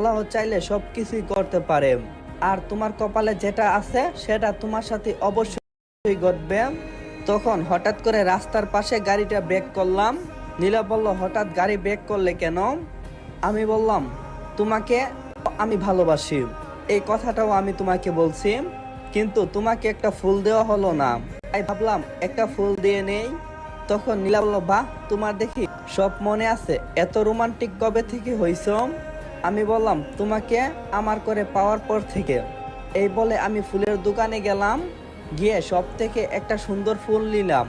আল্লাহ চাইলে সবকিছুই করতে পারে, আর তোমার কপালে যেটা আছে সেটা তোমার সাথে অবশ্যই ঘটবে। তখন হঠাৎ করে রাস্তার পাশে গাড়িটা ব্রেক করলাম। নীলা বলল, হঠাৎ গাড়ি ব্রেক করলে কেন? আমি বললাম, তোমাকে আমি ভালোবাসি, এই কথাটাও আমি তোমাকে বলছি, কিন্তু তোমাকে একটা ফুল দেওয়া হলো না, তাই ভাবলাম একটা ফুল দিয়ে নেই। তখন নীলা বলল, বাহ, তোমার দেখি সব মনে আছে, এত রোমান্টিক কবে থেকে হইছ? আমি বললাম, তোমাকে আমার করে পাওয়ার পর থেকে। এই বলে আমি ফুলের দোকানে গেলাম, গিয়ে সব থেকে একটা সুন্দর ফুল নিলাম।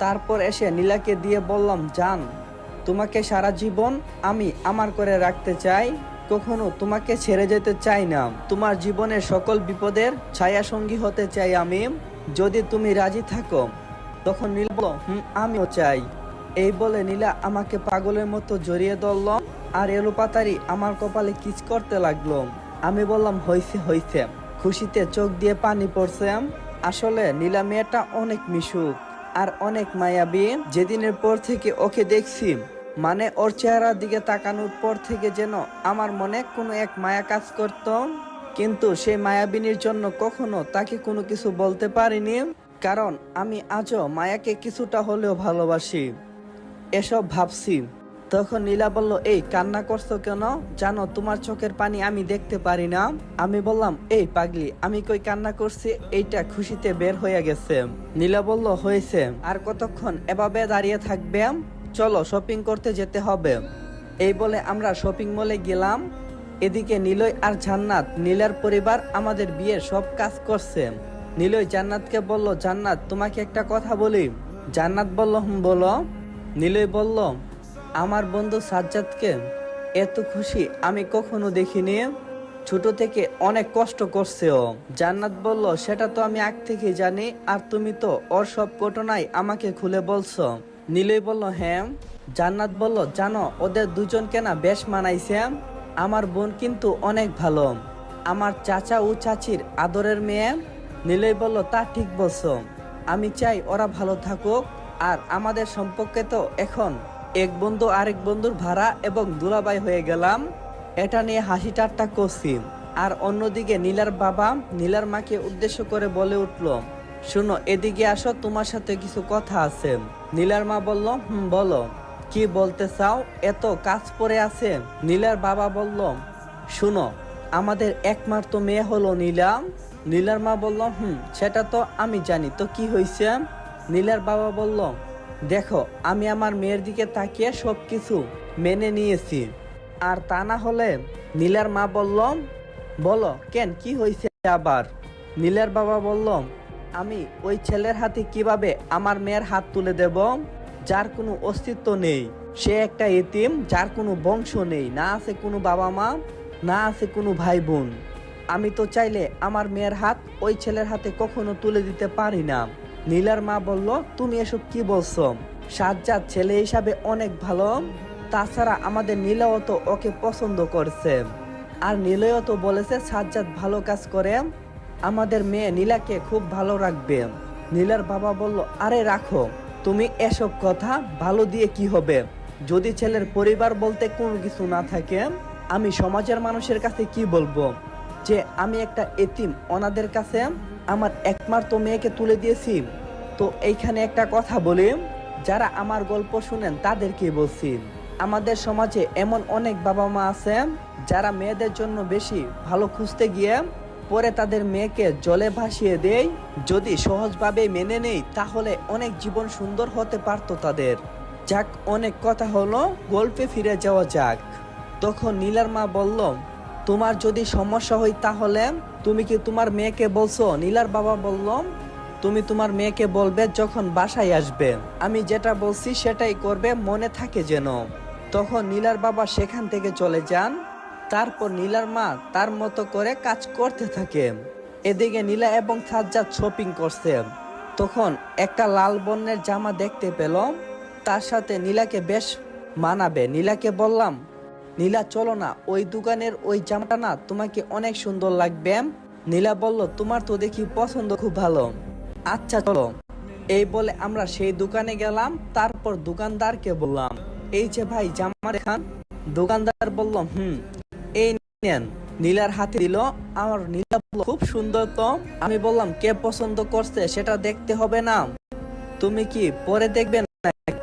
তারপর এসে নীলাকে দিয়ে বললাম, জান, তোমাকে সারা জীবন আমি আমার করে রাখতে চাই, কখনো তোমাকে ছেড়ে যেতে চাই না, তোমার জীবনের সকল বিপদের ছায়া সঙ্গী হতে চাই আমি, যদি তুমি রাজি থাকো। তখন নীলা বলল, আমিও চাই। এই বলে নীলা আমাকে পাগলের মতো জড়িয়ে ধরল আর এলোপাতাড়ি আমার কপালে কিস করতে লাগলো। আমি বললাম, হইছে হইছে, খুশিতে চোখ দিয়ে পানি পড়ছে। আসলে নীলা মেয়েটা অনেক মিশুক আর অনেক মায়াবী। যেদিনের পর থেকে ওকে দেখছি, মানে ওর চেহারার দিকে তাকানোর পর থেকে যেন আমার মনে কোনো এক মায়া কাজ করত, কিন্তু সেই মায়াবিনীর জন্য কখনো তাকে কোনো কিছু বলতে পারিনি, কারণ আমি আজও মায়াকে কিছুটা হলেও ভালোবাসি। এসব ভাবছি। তখন নীলা বলল, এই কান্না করছো কেন? জানো তোমার চোখের পানি আমি দেখতে পারি না। আমি বললাম, এই পাগলি, আমি কই কান্না করছি, এইটা খুশিতে বের হয়ে গেছে। নীলা বলল, হয়েছে, আর কতক্ষণ এভাবে দাঁড়িয়ে থাকবে? চলো শপিং করতে যেতে হবে। এই বলে আমরা শপিং মলে গেলাম। এদিকে নিলয় আর জান্নাত, নীলার পরিবার আমাদের বিয়ের সব কাজ করছে। নিলয় জান্নাতকে বলল, জান্নাত, তোমাকে একটা কথা বলি। জান্নাত বলল, বলো। নিলয় বলল, আমার বন্ধু সাজ্জাদকে এত খুশি আমি কখনো দেখিনি, ছোট থেকে অনেক কষ্ট করছে ও। জান্নাত বলল, সেটা তো আমি আগ থেকে জানি, আর তুমি তো ওর সব ঘটনাই আমাকে খুলে বলছো। নিলয় বলল, হ্যাঁ। জান্নাত বলল, জানো ওদের দুজনকে না বেশ মানাইছে, আমার বোন কিন্তু অনেক ভালো, আমার চাচা ও চাচির আদরের মেয়ে। নিলয় বলল, তা ঠিক বলছো, আমি চাই ওরা ভালো থাকুক, আর আমাদের সম্পর্কে তো এখন এক বন্ধু আরেক বন্ধুর ভাড়া এবং দুলাভাই হয়ে গেলাম, এটা নিয়ে হাসি ঠাট্টা করছি। আর অন্যদিকে নীলার বাবা নীলার মাকে উদ্দেশ্য করে বলে উঠল, শোনো, এদিকে আসো, তোমার সাথে কিছু কথা আছে। নীলার মা বলল, বলো, কি বলতে চাও? এত কাজ পড়ে আছে। নীলার বাবা বলল, শুনো, আমাদের একমাত্র মেয়ে হলো নীলা। নীলার মা বলল, সেটা তো আমি জানি, তো কি হয়েছে? নীলার বাবা বলল, দেখো, আমি আমার মেয়ের দিকে তাকিয়ে সবকিছু মেনে নিয়েছি, আর তা না হলে। নীলার মা বলল, বলো কেন, কি হয়েছে আবার? নীলার বাবা বলল, আমি ওই ছেলের হাতে কিভাবে আমার মেয়ের হাত তুলে দেব, যার কোনো অস্তিত্ব নেই, সে একটা এতিম, যার কোনো বংশ নেই, না আছে কোনো বাবা মা, না আছে কোনো ভাই বোন। আমি তো চাইলে আমার মেয়ের হাত ওই ছেলের হাতে কখনো তুলে দিতে পারি না। নীলার মা বলল, তুমি এসব কি বলছো? সাজ্জাদ ছেলে হিসাবে অনেক ভালো, তাছাড়া আমাদের নীলাও তো ওকে পছন্দ করছে, আর নীলও তো বলেছে সাজ্জাদ ভালো কাজ করে, আমাদের মেয়ে নীলাকে খুব ভালো রাখবে। নীলার বাবা বলল, আরে রাখো, তুমি এসব কথা ভালো দিয়ে কি হবে, যদি ছেলের পরিবার বলতে কোনো কিছু না থাকে, আমি সমাজের মানুষের কাছে কি বলবো যে আমি একটা এতিম ওনাদের কাছে আমার একমাত্র মেয়েকে তুলে দিয়েছি। তো এইখানে একটা কথা বলি, যারা আমার গল্প শুনেন তাদেরকে বলছি, আমাদের সমাজে এমন অনেক বাবা মা আছে যারা মেয়েদের জন্য বেশি ভালো খুঁজতে গিয়ে পরে তাদের মেয়েকে জলে ভাসিয়ে দেয়। যদি সহজভাবে মেনে নেই তাহলে অনেক জীবন সুন্দর হতে পারতো তাদের। যাক, অনেক কথা হলো, গল্পে ফিরে যাওয়া যাক। তখন নীলার মা বলল, তোমার যদি সমস্যা হয় তাহলে তুমি কি তোমার মেয়েকে বলছো? নীলার বাবা বলল, তুমি তোমার মেয়েকে বলবে যখন বাসায় আসবে, আমি যেটা বলছি সেটাই করবে, মনে থাকে যেন। তখন নীলার বাবা সেখান থেকে চলে যান। তারপর নীলার মা তার মতো করে কাজ করতে থাকে। এদিকে নীলা এবং সাজ্জাদ শপিং করছে। তখন একটা লাল বর্ণের জামা দেখতে পেল, তার সাথে নীলাকে বেশ মানাবে। নীলাকে বললাম, নীলা, চলো না, ওই দোকানের ওই জামাটা না তোমাকে অনেক সুন্দর লাগবে। নীলা বলল, তোমার তো দেখি পছন্দ খুব ভালো, আচ্ছা চলো। এই বলে আমরা সেই দোকানে গেলাম। তারপর দোকানদারকে বললাম, এই যে ভাই, জামা দেখান। দোকানদার বলল, এই নেন। নীলার হাতে দিল। আমার নীলা বলল, খুব সুন্দর তো। আমি বললাম, কে পছন্দ করছে সেটা দেখতে হবে না, তুমি কি পরে দেখবে না?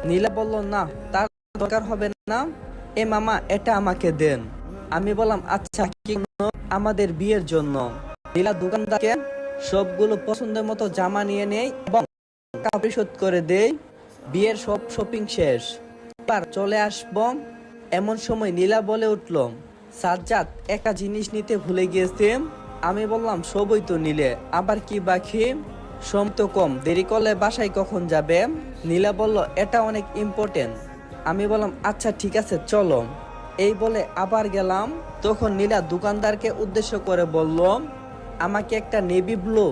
নীলা বলল, না, তার দরকার হবে না। এ মামা, এটা আমাকে দেন। আমি বললাম, আচ্ছা, কি জন্য? আমাদের বিয়ের জন্য। নীলা দোকানদারকে সবগুলো পছন্দের মতো জামা নিয়ে নেই এবং টাকা পরিশোধ করে দেই। বিয়ের সব শপিং শেষ, এবার চলে আসবো। এমন সময় নীলা বলে উঠল, সাজ্জাদ, একটা জিনিস নিতে ভুলে গিয়েছি। আমি বললাম, সবই তো নিলে, আবার কি বাকি? সোম তো কম, দেরি করলে বাসায় কখন যাবে? নীলা বলল, এটা অনেক ইম্পর্টেন্ট। আমি বললাম, আচ্ছা ঠিক আছে, চলো। এই বলে আবার গেলাম। তখন নীলা দোকানদারকে উদ্দেশ্য করে বলল, আমাকে একটা নেভি ব্লু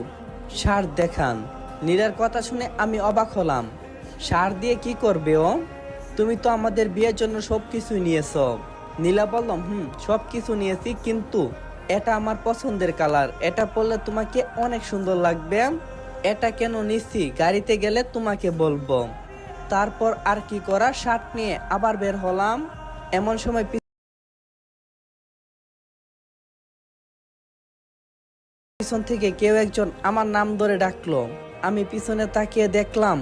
শার্ট দেখান। নীলার কথা শুনে আমি অবাক হলাম। শার্ট দিয়ে কি করবে ও? তুমি তো আমাদের বিয়ের জন্য সবকিছু নিয়েছো। নীলা বললাম, সবকিছু নিয়েছি, কিন্তু এটা আমার পছন্দের কালার, এটা পরলে তোমাকে অনেক সুন্দর লাগবে। এটা কেন নিচ্ছি গাড়িতে গেলে তোমাকে বলবো। তারপর আর কি করা, শার্ট নিয়ে আবার বের হলাম। এমন সময় পিছন থেকে কেউ একজন আমার নাম ধরে ডাকলো। আমি পিছনে তাকিয়ে দেখলাম